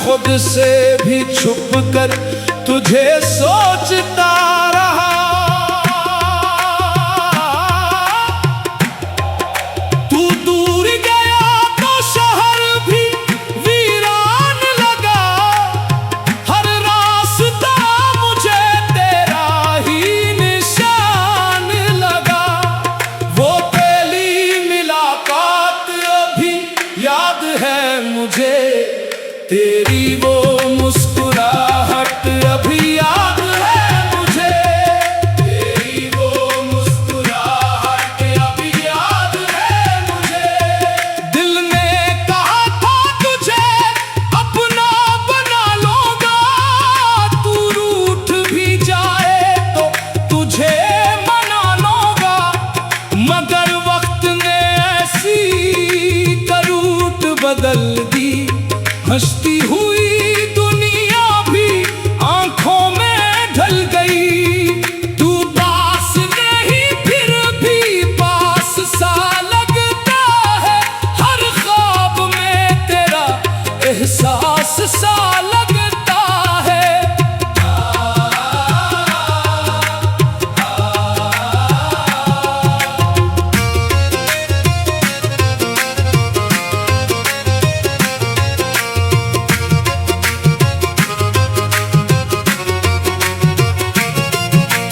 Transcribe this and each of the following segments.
खुद से भी छुप कर तुझे सोचता रहा। तू दूर गया तो शहर भी वीरान लगा। हर रास्ता मुझे तेरा ही निशान लगा। वो पहली मुलाकात अभी याद है मुझे, तेरी वो मुस्कुराहट अभी याद है मुझे। तेरी वो मुस्कुराहट अभी याद है मुझे। दिल ने कहा था तुझे अपना बना लूंगा। तू रूठ भी जाए तो तुझे मना लूंगा। मगर वक्त ने ऐसी करूट बदल दी। हंसती हुई दुनिया भी आंखों में ढल गई। तू पास नहीं फिर भी पास सा लगता है। हर ख्वाब में तेरा एहसास सा लगता है।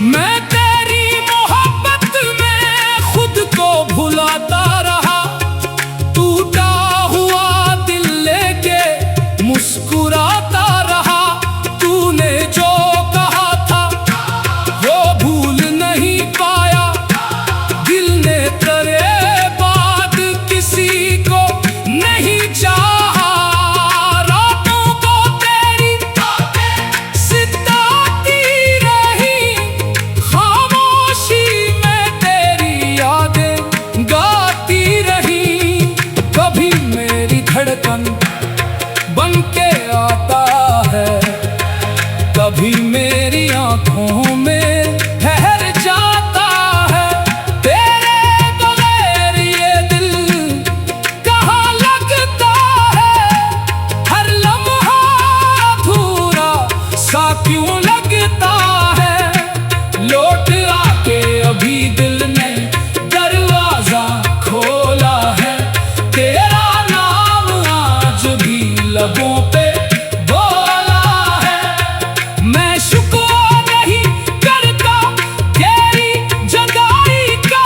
मैं तेरी मोहब्बत में खुद को भुलाता रहा। टूटा हुआ दिल लेके मुस्कुराता रहा। तूने जो कहा था वो भूल नहीं पाया। दिल ने तेरे बाद किसी को नहीं चाहा। रातों को तेरी बातें सिताती रही। खामोशी में तेरी यादें गाती रही। कभी मेरी धड़कन बन के आता है। कभी मेरी आंखों में ठहर जाता है। तेरे बगैर ये दिल कहाँ लगता है। हर लम्हा अधूरा सा क्यों लगता है। लौट आके अभी दिल ने दरवाजा खोला है। तेरा नाम आज भी लबों पे बोला है। मैं शुक्र नहीं करता तेरी जुदाई का।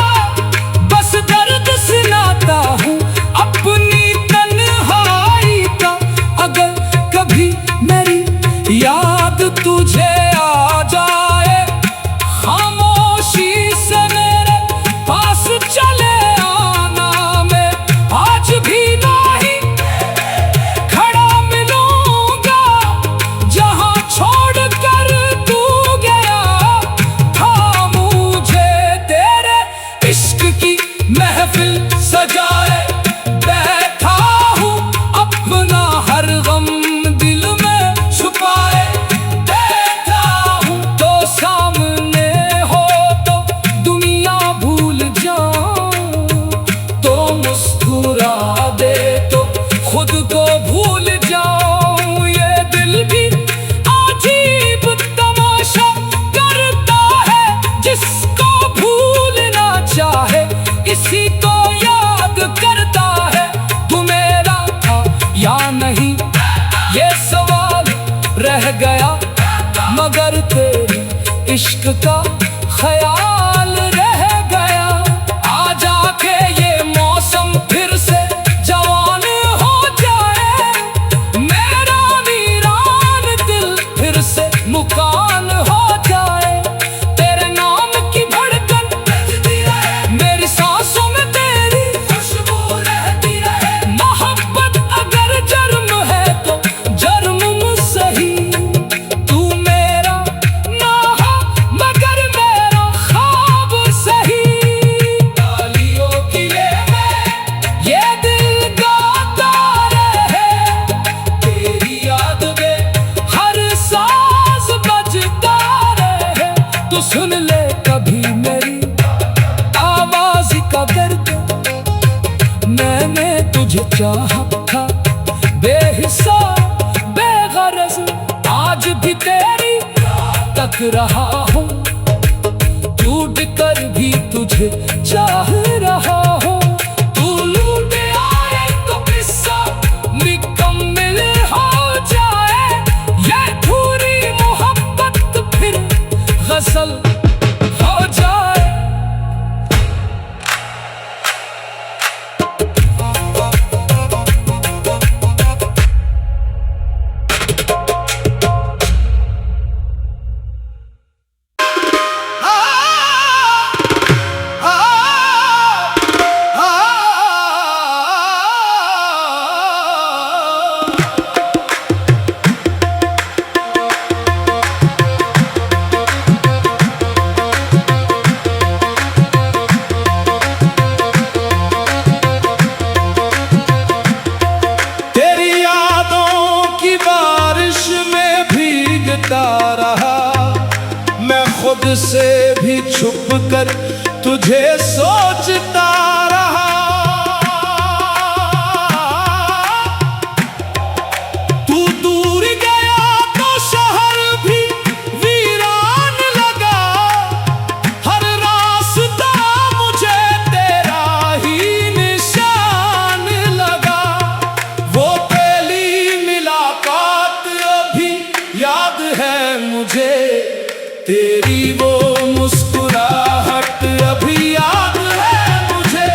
बस दर्द सुनाता हूँ अपनी तन्हाई का। अगर कभी मेरी याद तुझे आ जाए, खामोशी से मेरे पास चले आना। मैं आज भी नहीं खड़ा मिलूंगा जहां छोड़ कर तू गया था। मुझे तेरे इश्क की महफिल सजाए बैठा हूँ। अपना हर गम दिल में छुपाए बैठा हूँ। तो सामने हो तो दुनिया भूल जाऊं। तो मुस्कुरा दे तो खुद को भूल जाऊं। ये दिल भी अजीब तमाशा करता है। जिसको भूलना चाहे इसी को याद करता है। तू मेरा था या नहीं ये सवाल रह गया। मगर तेरे इश्क का ख्याल रह गया। आ जाके ये मौसम फिर से जवान हो जाए। मेरा वीरान दिल फिर से मुकान हो जाए। तेरे नाम की धड़कन बजती रहे। मेरी सांसों में तेरी खुशबू रहती रहे। मोहब्बत अगर जर्म है तो जर्म सही। तू मेरा ना हो मगर मेरा ख्वाब सही। तालियों की ये दिल गाता रहे। तेरी याद में हर साज बजता रहे। तू सुन ले कभी मेरी आवाज का दर्द। मैंने तुझे चाहा था बेहिसाब भी तेरी तक रहा हूँ, टूट कर भी तुझे चाह रहा हूँ। तू लूट आए तो किस्सा निकम्मिल हो जाए, ये पूरी मोहब्बत फिर गजल हो जाए। रहा मैं खुद से भी छुप कर तुझे सोचता रहा। तू दूर गया तो शहर भी वीरान लगा, हर रास्ता मुझे तेरा ही निशान लगा। वो पहली मुलाकात अभी याद है मुझे, तेरी वो मुस्कुराहट अभी याद है मुझे।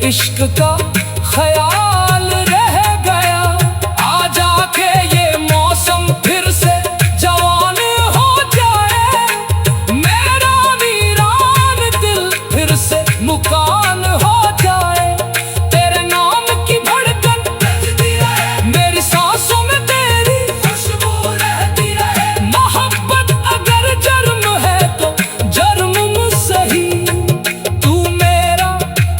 इश्क का ख्याल रह गया। आज आके ये मौसम फिर से जवान हो जाए, मेरा वीरान दिल फिर से मुकान हो जाए। तेरे नाम की धड़कन बजती रहे, मेरी सांसों में तेरी खुशबू रहती रहे। मोहब्बत अगर जर्म है तो जर्म सही, तू मेरा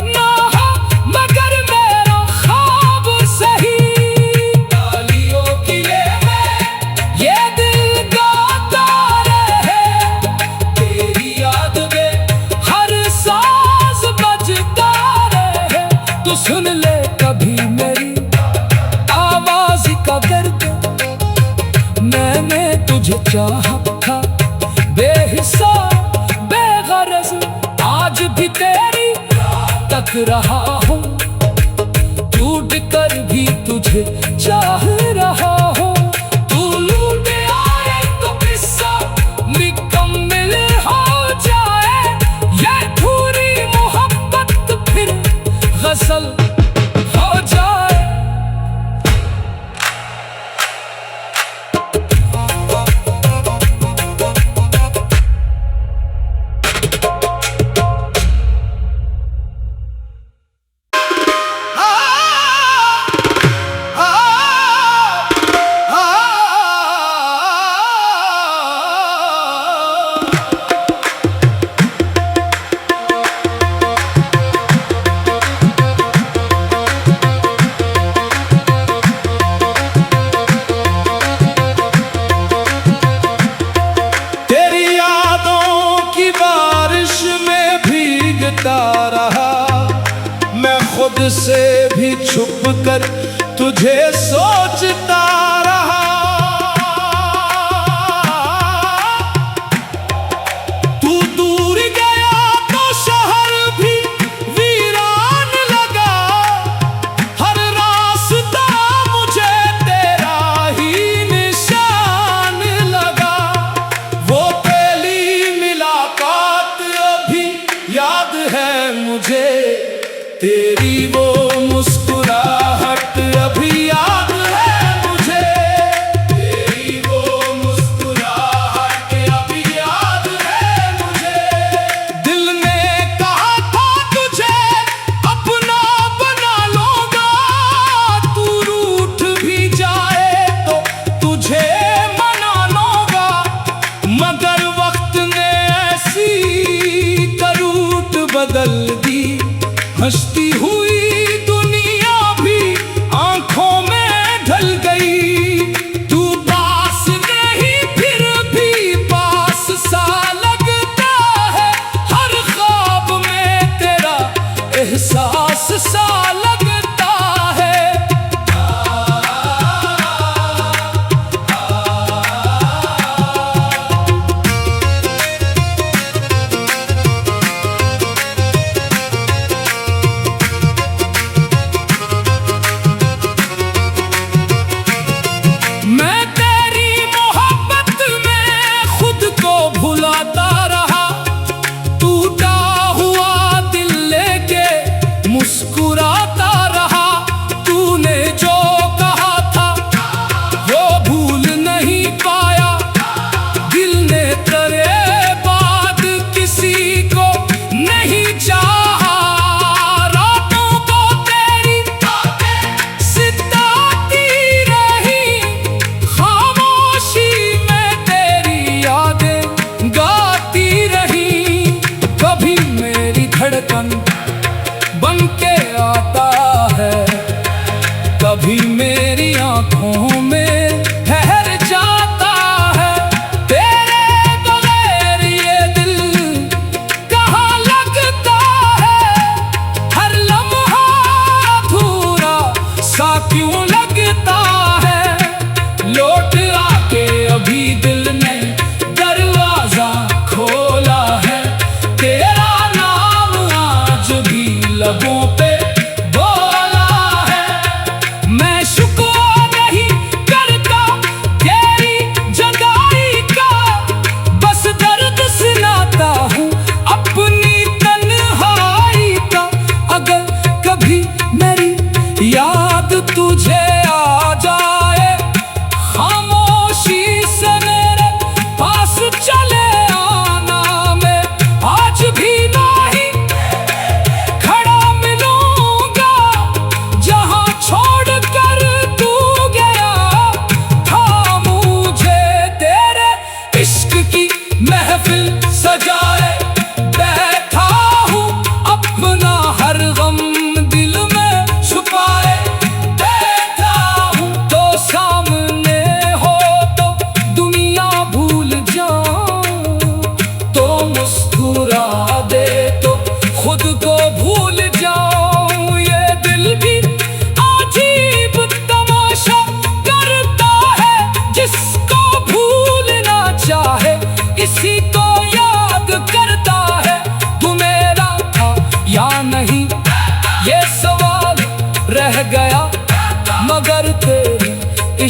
ना हो मगर मेरा ख्वाब सही। तालियों की ये दिल गाता रहे, तेरी याद में हर सांस बजता रहे। तू सुन ले कभी मेरी आवाज का दर्द, मैंने तुझे चाहा था बेहिसाब बेगरज, आज भी तेरी तक रहा हूँ, टूट कर भी तुझे चाह रहा हूँ। तू लूट आए तो किस्सा मुकम्मिल हो जाए, ये पूरी मोहब्बत फिर गजल हो जाए। रहा मैं खुद से भी छुप कर तुझे सोचता रहा। तू दूर गया तो शहर भी वीरान लगा, हर रास्ता मुझे तेरा ही निशान लगा। वो पहली मुलाकात अभी याद है मुझे, तेरी वो मुस्कुराहट अभी याद है मुझे, तेरी वो मुस्कुराहट अभी याद है मुझे। दिल ने कहा था तुझे अपना बना लूंगा, तू रूठ भी जाए तो तुझे मना लूंगा, मगर वक्त ने ऐसी करूट बदल दी। हंसती हुई दुनिया भी आंखों में ढल गई, तू पास नहीं फिर भी पास सा लगता है, हर ख्वाब में तेरा एहसास सा लगता है।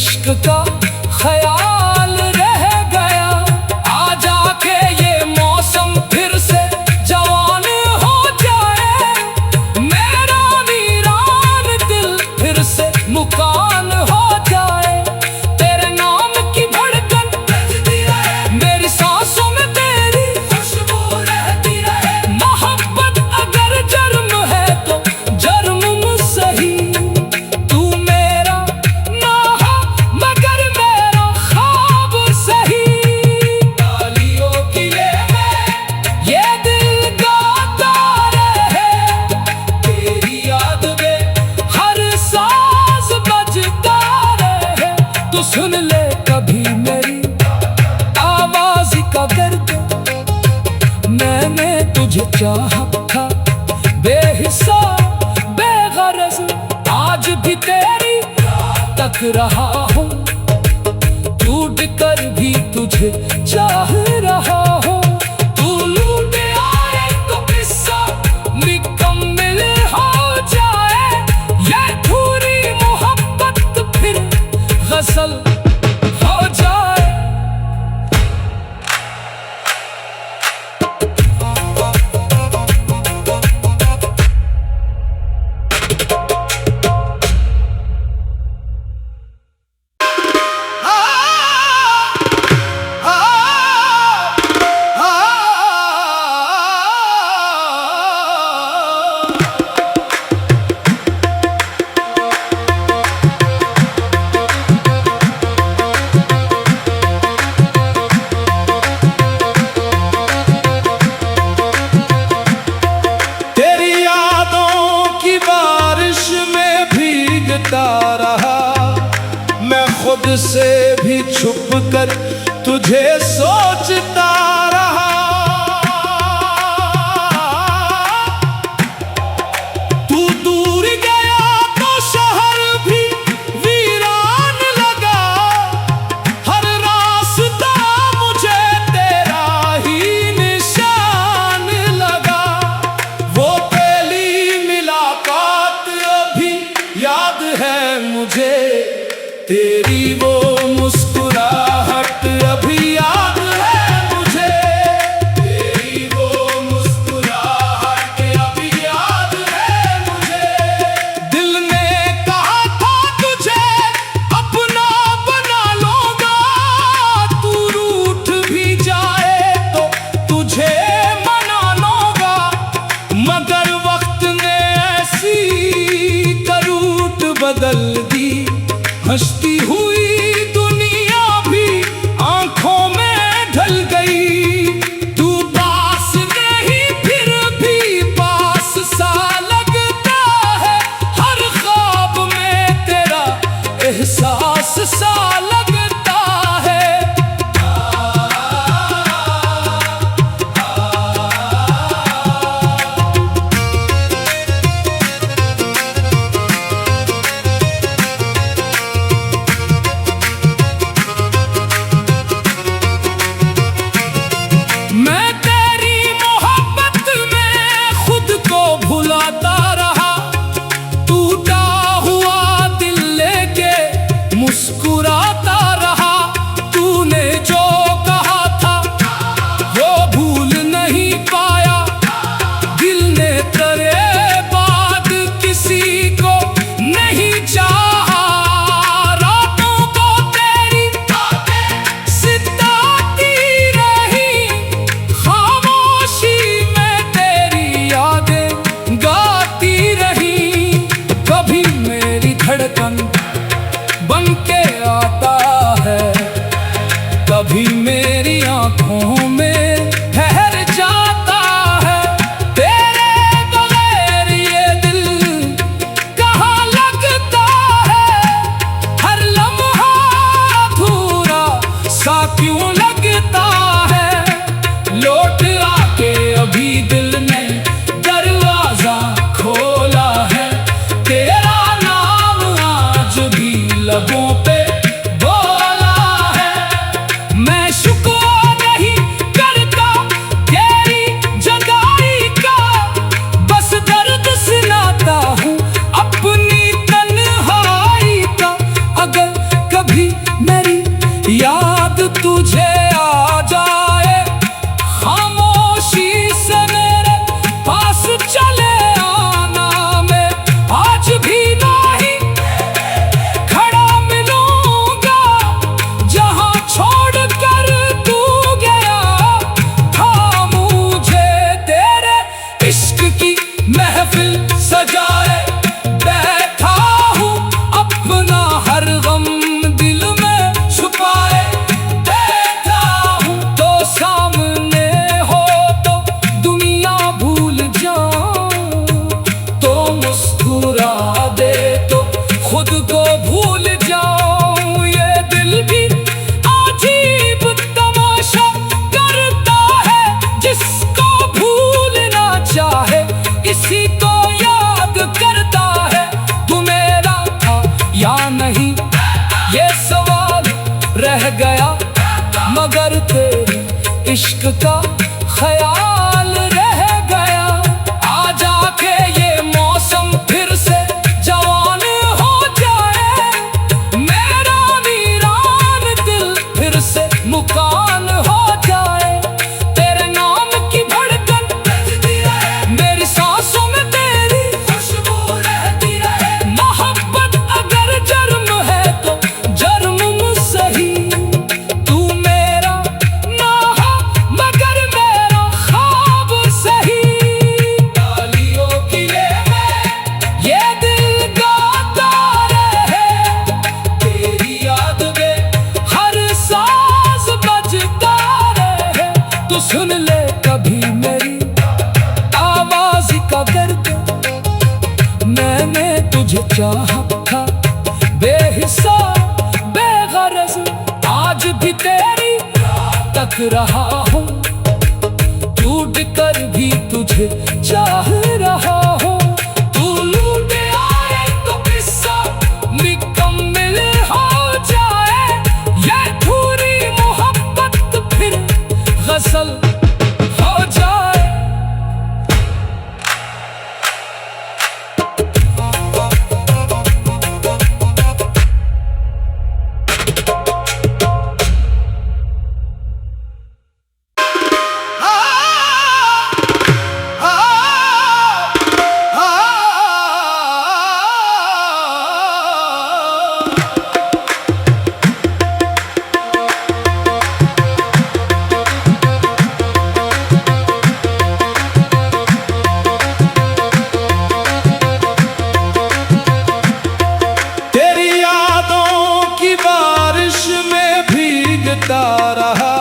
इश्क का ख्याल रह गया। आ जाके ये मौसम फिर से जवान हो जाए, मेरा वीरान दिल फिर से मुकान हो जाए। तेरे नाम की धड़कन बजती रहे, मेरी सांसों में तेरी खुशबू रहती रहे। मोहब्बत अगर जर्म है तो जर्म सही, तू मेरा ना हो मगर मेरा ख्वाब सही। तालियों की ये दिल गाता रहे, तेरी याद में हर साज बजता रहे। तू सुन ले कभी मेरी आवाज का दर्द, मैंने तुझे चाहा था बेहिसाब बेगरज, आज भी तेरी तक रहा हूँ, टूट कर भी तुझे चाह रहा हूँ। तू लूट आए तो किस्सा मुकम्मिल हो जाए, ये पूरी मोहब्बत फिर गजल हो जाए। रहा मैं खुद से भी छुप कर तुझे सोचता रहा। तू दूर गया तो शहर भी वीरान लगा, हर रास्ता मुझे तेरा ही निशान लगा। वो पहली मुलाकात अभी याद है मुझे, तेरी वो मुस्कुराहट अभी याद है मुझे, तेरी वो मुस्कुराहट अभी याद है मुझे। दिल ने कहा था तुझे अपना बना लूंगा, तू रूठ भी जाए तो तुझे मना लूंगा, मगर वक्त ने ऐसी करूट बदल दी। हंसती हुई दुनिया भी आंखों में ढल गई, तू पास नहीं फिर भी पास सा लगता है, हर ख्वाब में तेरा एहसास सा लगता है। मैं तेरी मोहब्बत में खुद को भुलाता रहा, टूटा हुआ दिल लेके मुस्कुराता रहा। तूने जो कहा था वो भूल नहीं पाया, दिल ने तेरे बाद किसी को नहीं चाहा। रातों को तेरी बातें सिताती रही, खामोशी में तेरी यादें गाती रही। कभी मेरी धड़कन बन के आता है, कभी मेरी आंखों में ठहर जाता है। तेरे बगैर ये दिल कहाँ लगता है, हर लम्हा अधूरा सा क्यों लगता है। लौट आके अभी दिल ने दरवाजा खोला है, तेरा नाम आज भी लबों पे बोला है। मैं शुक्र नहीं करता तेरी जुदाई का, बस दर्द सुनाता हूँ अपनी तन्हाई का। अगर कभी तुझे आ जाए, खामोशी से मेरे पास चले आना। मैं आज भी नहीं खड़ा मिलूंगा जहां छोड़ कर तू गया था। मुझे तेरे इश्क की महफिल सजाए बैठा हूँ, अपना हर गम दिल में छुपाए बैठा हूँ। तो सामने हो तो दुनिया भूल जाऊं, तो मुस्कुरा दे तो खुद को भूल जाऊं। ये दिल भी अजीब तमाशा करता है, जिसको भूलना चाहे इसी को याद करता है। तू मेरा था या नहीं ये सवाल रह गया, मगर तेरे इश्क का ख्याल रह गया। आ जाके ये मौसम फिर से जवान हो जाए, मेरा वीरान दिल फिर से मुकान हो जाए। तेरे नाम की धड़कन बजती रहे, मेरी सांसों में तेरी खुशबू रहती रहे। मोहब्बत अगर जर्म है तो जर्म सही, तू मेरा ना हो मगर मेरा ख्वाब सही। तालियों की ये दिल गाता रहे, तेरी याद में हर साज बजता रहे। तू सुन ले कभी मेरी आवाज का दर्द, मैंने तुझे चाहा था बेहिसाब बेगरज। आज भी तेरी तक रहा हूँ, टूट कर भी तुझे चाह रहा हूँ। तू लूट आए तो किस्सा मुकम्मिल हो जाए, ये पूरी मोहब्बत फिर गजल हो जाए। तेरी यादों की बारिश में भीगता रहा,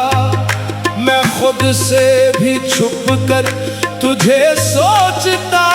मैं खुद से भी छुप कर तुझे सोचता